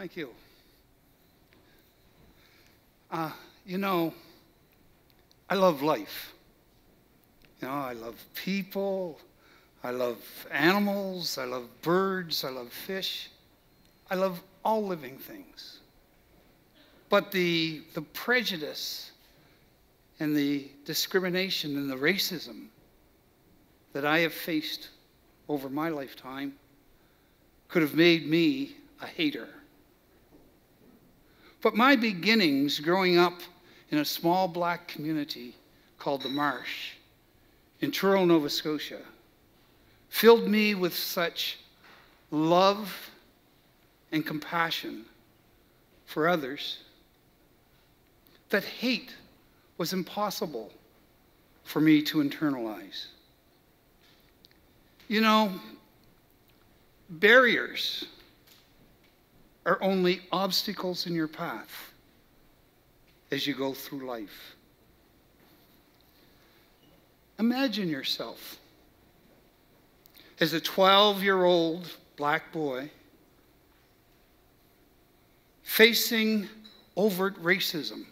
Thank you. You know, I love life. You know, I love people. I love animals. I love birds. I love fish. I love all living things. But the prejudice and the discrimination and the racism that I have faced over my lifetime could have made me a hater. But my beginnings growing up in a small black community called the Marsh in Truro, Nova Scotia, filled me with such love and compassion for others that hate was impossible for me to internalize. You know, barriers are only obstacles in your path as you go through life. Imagine yourself as a 12-year-old black boy facing overt racism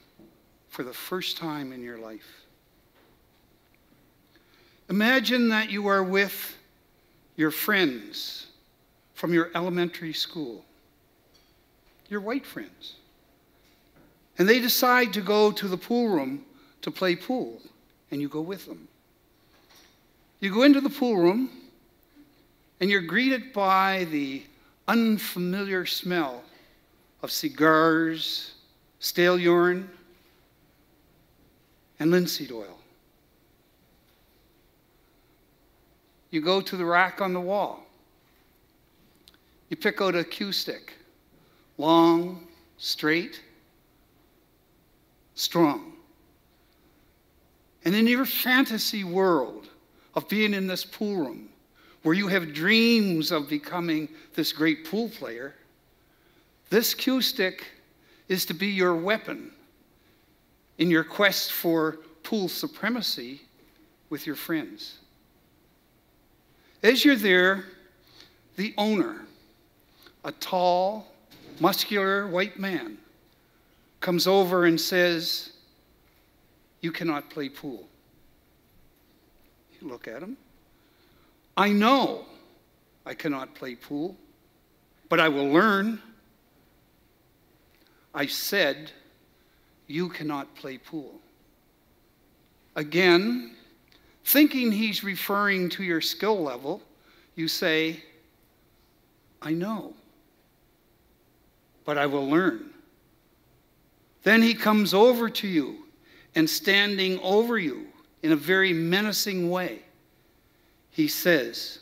for the first time in your life. Imagine that you are with your friends from your elementary school, your white friends, and they decide to go to the pool room to play pool, and you go with them. You go into the pool room, and you're greeted by the unfamiliar smell of cigars, stale urine, and linseed oil. You go to the rack on the wall. You pick out a cue stick, long, straight, strong. And in your fantasy world of being in this pool room, where you have dreams of becoming this great pool player, this cue stick is to be your weapon in your quest for pool supremacy with your friends. As you're there, the owner, a tall, muscular white man, comes over and says, "You cannot play pool." You look at him. "I know I cannot play pool, but I will learn." "I said, you cannot play pool." Again, thinking he's referring to your skill level, you say, "I know, but I will learn." Then he comes over to you and standing over you in a very menacing way, he says,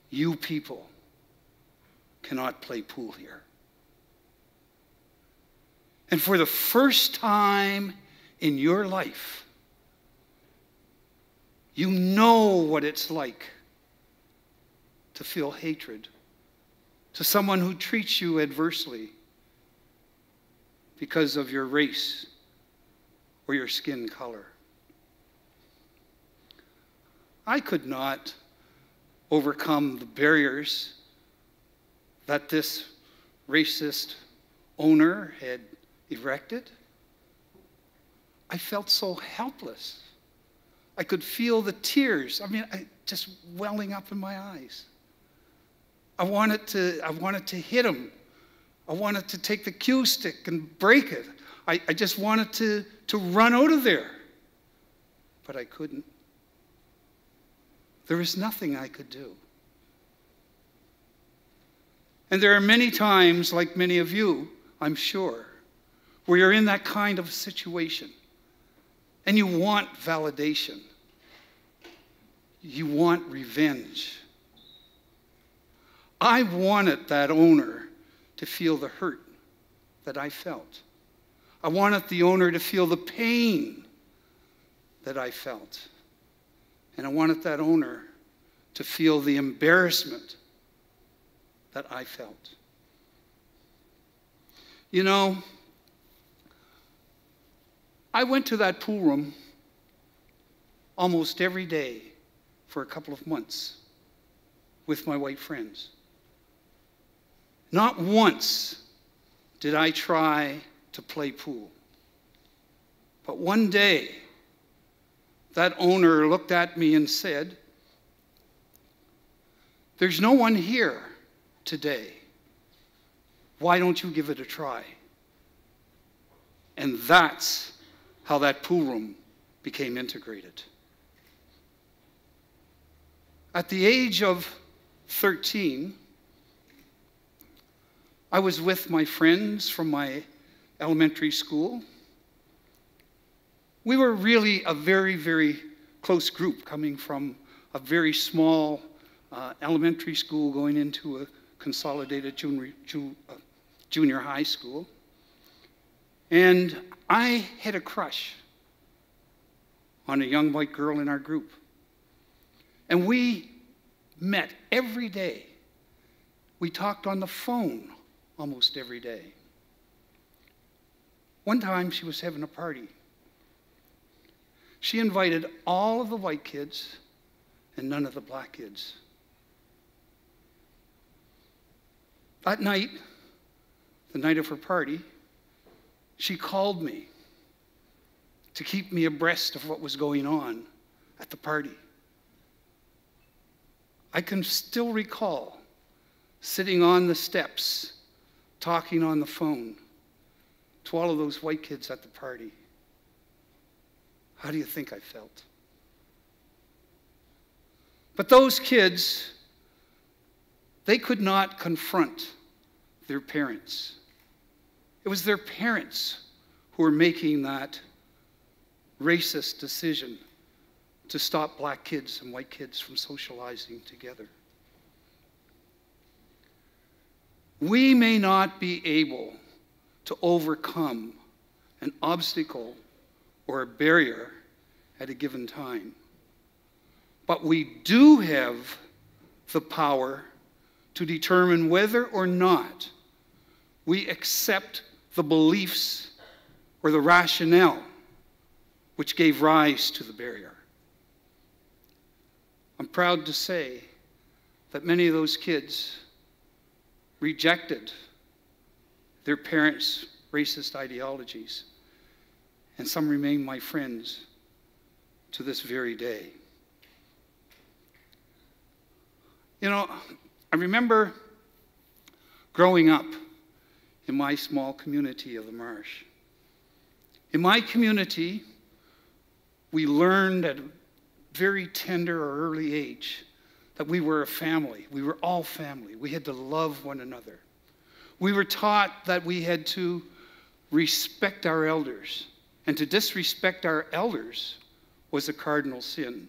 "You people cannot play pool here." And for the first time in your life, you know what it's like to feel hatred to someone who treats you adversely because of your race or your skin color. I could not overcome the barriers that this racist owner had erected. I felt so helpless. I could feel the tears, just welling up in my eyes. I wanted to hit him. I wanted to take the cue stick and break it. I just wanted to run out of there. But I couldn't. There was nothing I could do. And there are many times, like many of you, I'm sure, where you're in that kind of situation and you want validation. You want revenge. I wanted that owner to feel the hurt that I felt. I wanted the owner to feel the pain that I felt. And I wanted that owner to feel the embarrassment that I felt. You know, I went to that pool room almost every day for a couple of months with my white friends. Not once did I try to play pool. But one day, that owner looked at me and said, "There's no one here today. Why don't you give it a try?" And that's how that pool room became integrated. At the age of 13, I was with my friends from my elementary school. We were really a very, very close group, coming from a very small elementary school going into a consolidated junior high school. And I had a crush on a young white girl in our group. And we met every day. We talked on the phone almost every day. One time she was having a party. She invited all of the white kids and none of the black kids. That night, the night of her party, she called me to keep me abreast of what was going on at the party. I can still recall sitting on the steps, talking on the phone to all of those white kids at the party. How do you think I felt? But those kids, they could not confront their parents. It was their parents who were making that racist decision to stop black kids and white kids from socializing together. We may not be able to overcome an obstacle or a barrier at a given time, but we do have the power to determine whether or not we accept the beliefs or the rationale which gave rise to the barrier. I'm proud to say that many of those kids rejected their parents' racist ideologies, and some remain my friends to this very day. You know, I remember growing up in my small community of the Marsh. In my community, we learned at a very tender or early age that we were a family. We were all family. We had to love one another. We were taught that we had to respect our elders, and to disrespect our elders was a cardinal sin.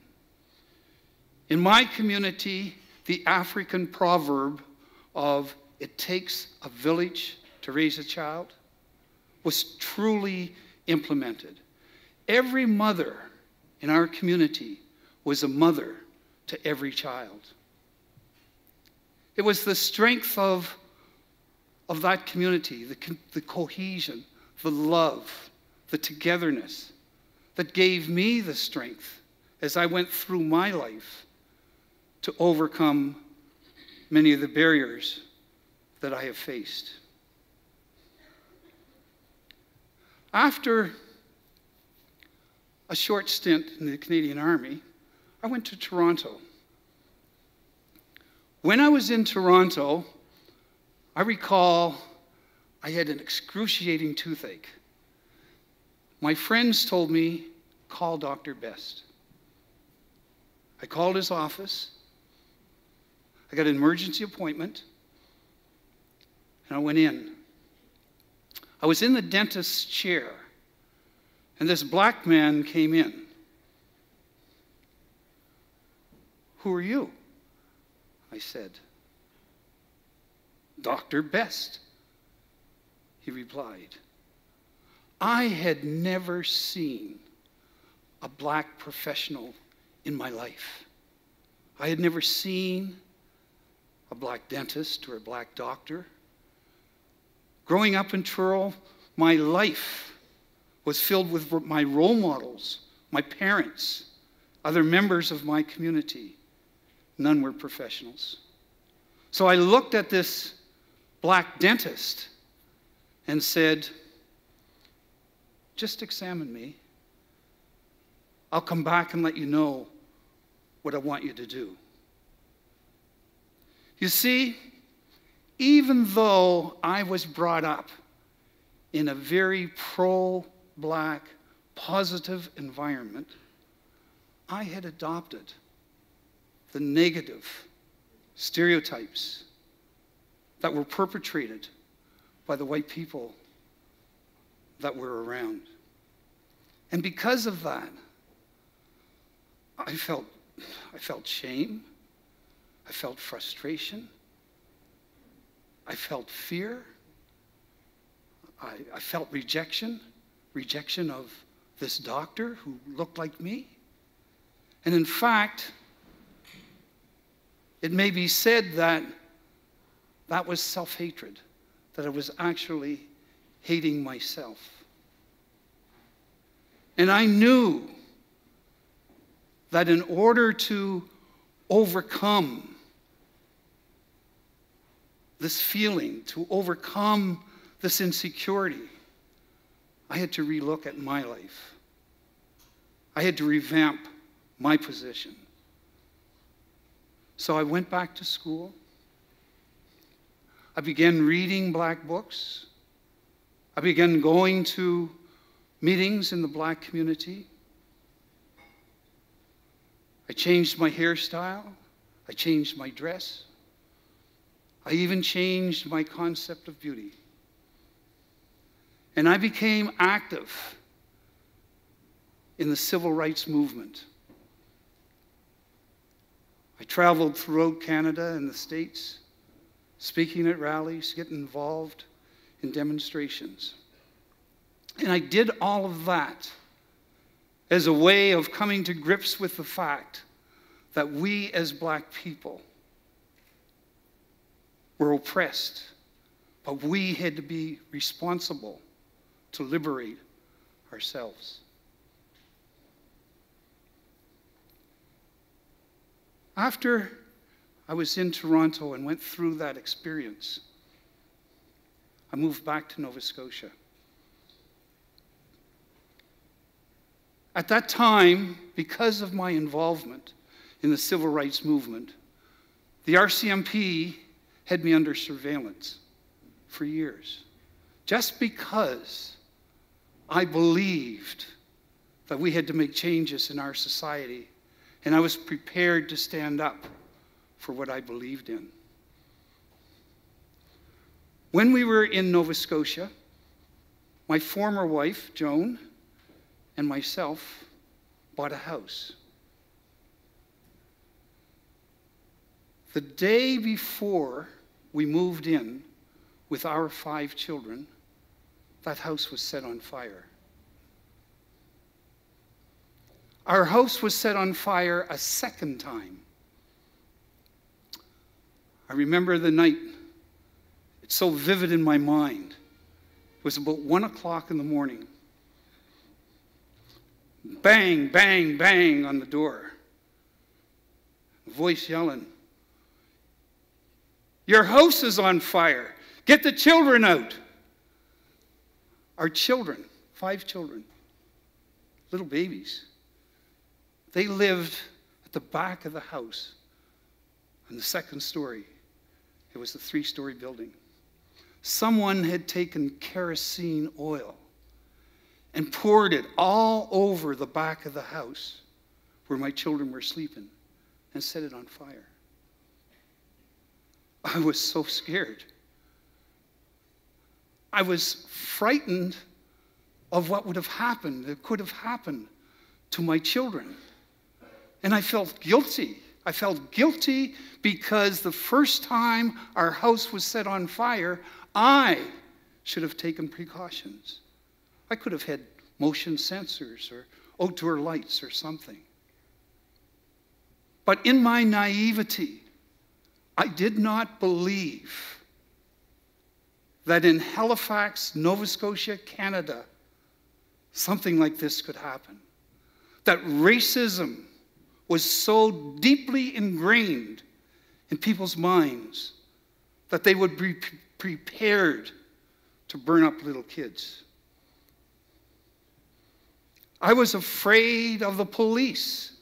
In my community, the African proverb of "it takes a village to raise a child" was truly implemented. Every mother in our community was a mother to every child. It was the strength of that community, the cohesion, the love, the togetherness that gave me the strength as I went through my life to overcome many of the barriers that I have faced. After a short stint in the Canadian Army, I went to Toronto. When I was in Toronto, I recall I had an excruciating toothache. My friends told me, "Call Dr. Best." I called his office. I got an emergency appointment, and I went in. I was in the dentist's chair, and this black man came in. "Who are you?" I said. "Dr. Best," he replied. I had never seen a black professional in my life. I had never seen a black dentist or a black doctor. Growing up in Truro, my life was filled with my role models, my parents, other members of my community. None were professionals. So I looked at this black dentist and said, just examine me. I'll come back and let you know what I want you to do. You see, even though I was brought up in a very pro-black, positive environment, I had adopted the negative stereotypes that were perpetrated by the white people that were around. And because of that, I felt shame, I felt frustration, I felt fear, I felt rejection of this doctor who looked like me. And in fact, it may be said that that was self-hatred, that I was actually hating myself. And I knew that in order to overcome this feeling, to overcome this insecurity, I had to relook at my life. I had to revamp my position. So I went back to school. I began reading black books. I began going to meetings in the black community. I changed my hairstyle. I changed my dress. I even changed my concept of beauty. And I became active in the civil rights movement. I traveled throughout Canada and the States, speaking at rallies, getting involved in demonstrations. And I did all of that as a way of coming to grips with the fact that we as black people were oppressed, but we had to be responsible to liberate ourselves. After I was in Toronto and went through that experience, I moved back to Nova Scotia. At that time, because of my involvement in the civil rights movement, the RCMP had me under surveillance for years, just because I believed that we had to make changes in our society, and I was prepared to stand up for what I believed in. When we were in Nova Scotia, my former wife, Joan, and myself bought a house. The day before we moved in with our 5 children, that house was set on fire. Our house was set on fire a second time. I remember the night. It's so vivid in my mind. It was about 1 o'clock in the morning. Bang, bang, bang on the door. A voice yelling, "Your house is on fire. Get the children out." Our children, 5 children, little babies, they lived at the back of the house on the 2nd story. It was a 3-story building. Someone had taken kerosene oil and poured it all over the back of the house where my children were sleeping and set it on fire. I was so scared. I was frightened of what would have happened, that could have happened to my children. And I felt guilty. I felt guilty because the first time our house was set on fire, I should have taken precautions. I could have had motion sensors or outdoor lights or something. But in my naivety, I did not believe that in Halifax, Nova Scotia, Canada, something like this could happen. That racism was so deeply ingrained in people's minds that they would be prepared to burn up little kids. I was afraid of the police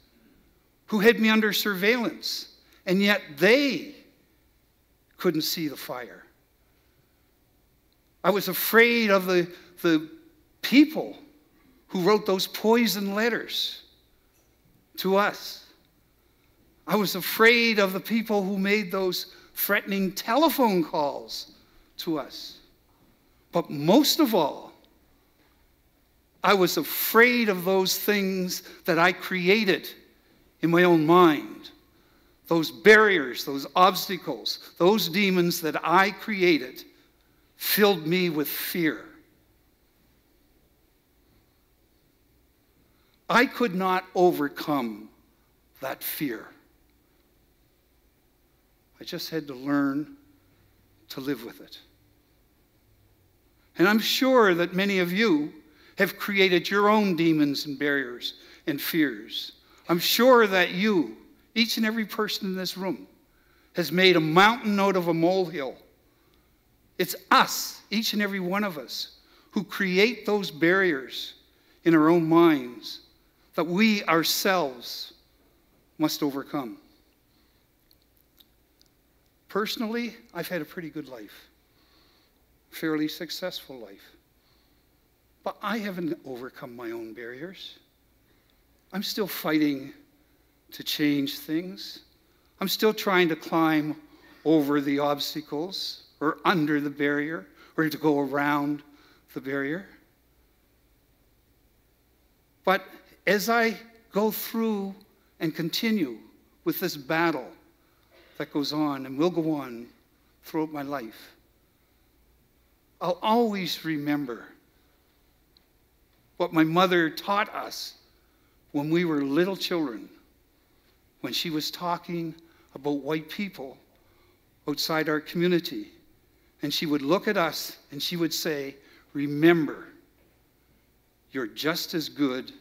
who had me under surveillance, and yet they couldn't see the fire. I was afraid of the people who wrote those poison letters to us. I was afraid of the people who made those threatening telephone calls to us. But most of all, I was afraid of those things that I created in my own mind. Those barriers, those obstacles, those demons that I created filled me with fear. I could not overcome that fear. I just had to learn to live with it. And I'm sure that many of you have created your own demons and barriers and fears. I'm sure that you, each and every person in this room, has made a mountain out of a molehill. It's us, each and every one of us, who create those barriers in our own minds that we ourselves must overcome. Personally, I've had a pretty good life, fairly successful life. But I haven't overcome my own barriers. I'm still fighting to change things. I'm still trying to climb over the obstacles or under the barrier or to go around the barrier. But as I go through and continue with this battle that goes on and will go on throughout my life, I'll always remember what my mother taught us when we were little children, when she was talking about white people outside our community. And she would look at us and she would say, "Remember, you're just as good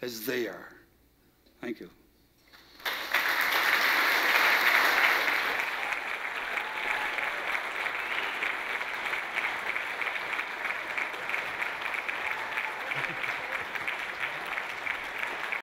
as they are." Thank you.